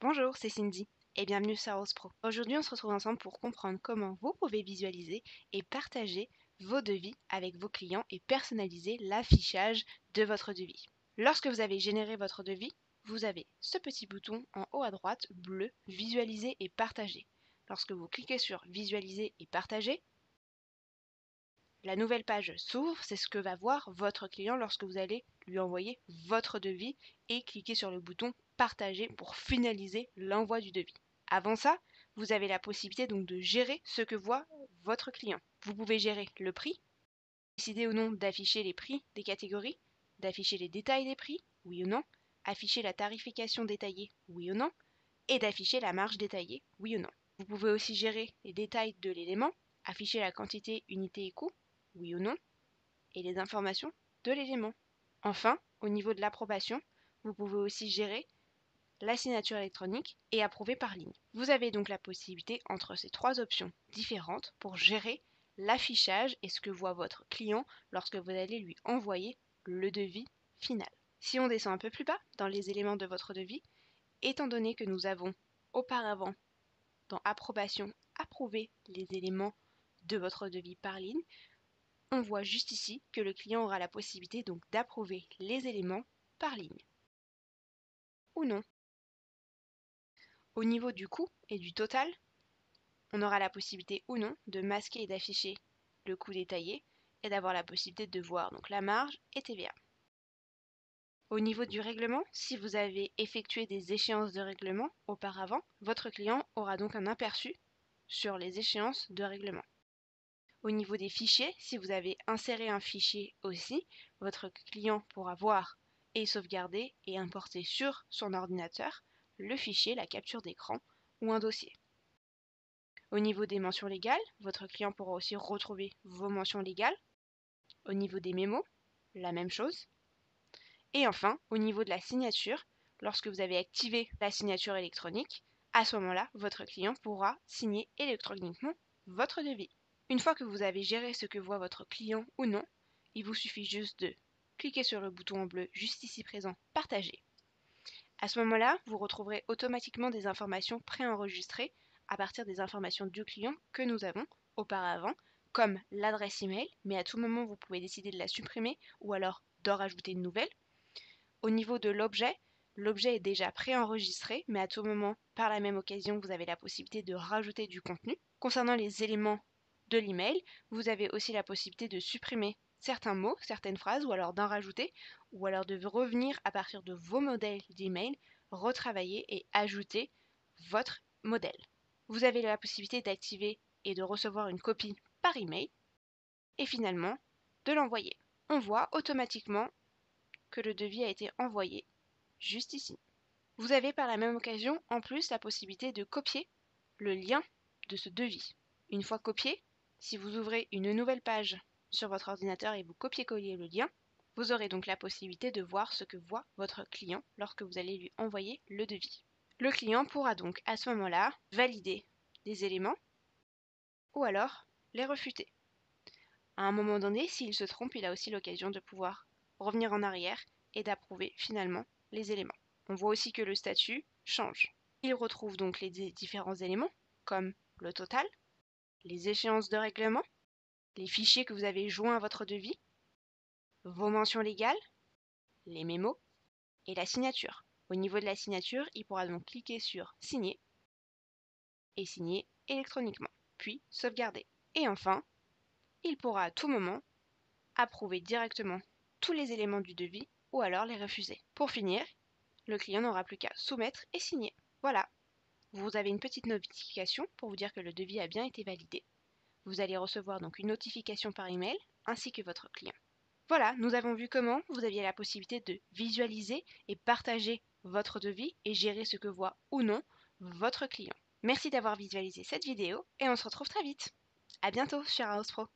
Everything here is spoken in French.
Bonjour, c'est Cindy et bienvenue sur Rose Pro. Aujourd'hui, on se retrouve ensemble pour comprendre comment vous pouvez visualiser et partager vos devis avec vos clients et personnaliser l'affichage de votre devis. Lorsque vous avez généré votre devis, vous avez ce petit bouton en haut à droite bleu Visualiser et partager. Lorsque vous cliquez sur Visualiser et partager, la nouvelle page s'ouvre, c'est ce que va voir votre client lorsque vous allez lui envoyer votre devis et cliquer sur le bouton Partager pour finaliser l'envoi du devis. Avant ça, vous avez la possibilité donc de gérer ce que voit votre client. Vous pouvez gérer le prix, décider ou non d'afficher les prix des catégories, d'afficher les détails des prix, oui ou non, afficher la tarification détaillée, oui ou non, et d'afficher la marge détaillée, oui ou non. Vous pouvez aussi gérer les détails de l'élément, afficher la quantité, unité et coût, oui ou non, et les informations de l'élément. Enfin, au niveau de l'approbation, vous pouvez aussi gérer la signature électronique et approuver par ligne. Vous avez donc la possibilité entre ces trois options différentes pour gérer l'affichage et ce que voit votre client lorsque vous allez lui envoyer le devis final. Si on descend un peu plus bas dans les éléments de votre devis, étant donné que nous avons auparavant dans approbation approuvé les éléments de votre devis par ligne, on voit juste ici que le client aura la possibilité donc d'approuver les éléments par ligne ou non. Au niveau du coût et du total, on aura la possibilité ou non de masquer et d'afficher le coût détaillé et d'avoir la possibilité de voir donc la marge et TVA. Au niveau du règlement, si vous avez effectué des échéances de règlement auparavant, votre client aura donc un aperçu sur les échéances de règlement. Au niveau des fichiers, si vous avez inséré un fichier aussi, votre client pourra voir et sauvegarder et importer sur son ordinateur le fichier, la capture d'écran ou un dossier. Au niveau des mentions légales, votre client pourra aussi retrouver vos mentions légales. Au niveau des mémos, la même chose. Et enfin, au niveau de la signature, lorsque vous avez activé la signature électronique, à ce moment-là, votre client pourra signer électroniquement votre devis. Une fois que vous avez géré ce que voit votre client ou non, il vous suffit juste de cliquer sur le bouton en bleu juste ici présent, partager. À ce moment-là, vous retrouverez automatiquement des informations préenregistrées à partir des informations du client que nous avons auparavant, comme l'adresse email, mais à tout moment vous pouvez décider de la supprimer ou alors d'en rajouter une nouvelle. Au niveau de l'objet, l'objet est déjà préenregistré, mais à tout moment, par la même occasion, vous avez la possibilité de rajouter du contenu. Concernant les éléments de l'email, vous avez aussi la possibilité de supprimer certains mots, certaines phrases, ou alors d'en rajouter, ou alors de revenir à partir de vos modèles d'email, retravailler et ajouter votre modèle. Vous avez la possibilité d'activer et de recevoir une copie par email, et finalement de l'envoyer. On voit automatiquement que le devis a été envoyé juste ici. Vous avez par la même occasion en plus la possibilité de copier le lien de ce devis. Une fois copié, si vous ouvrez une nouvelle page sur votre ordinateur et vous copiez-collez le lien, vous aurez donc la possibilité de voir ce que voit votre client lorsque vous allez lui envoyer le devis. Le client pourra donc à ce moment-là valider des éléments ou alors les refuter. À un moment donné, s'il se trompe, il a aussi l'occasion de pouvoir revenir en arrière et d'approuver finalement les éléments. On voit aussi que le statut change. Il retrouve donc les différents éléments comme le total, les échéances de règlement, les fichiers que vous avez joints à votre devis, vos mentions légales, les mémos et la signature. Au niveau de la signature, il pourra donc cliquer sur signer et signer électroniquement, puis sauvegarder. Et enfin, il pourra à tout moment approuver directement tous les éléments du devis ou alors les refuser. Pour finir, le client n'aura plus qu'à soumettre et signer. Voilà, vous avez une petite notification pour vous dire que le devis a bien été validé. Vous allez recevoir donc une notification par email ainsi que votre client. Voilà, nous avons vu comment vous aviez la possibilité de visualiser et partager votre devis et gérer ce que voit ou non votre client. Merci d'avoir visualisé cette vidéo et on se retrouve très vite. À bientôt sur House Pro.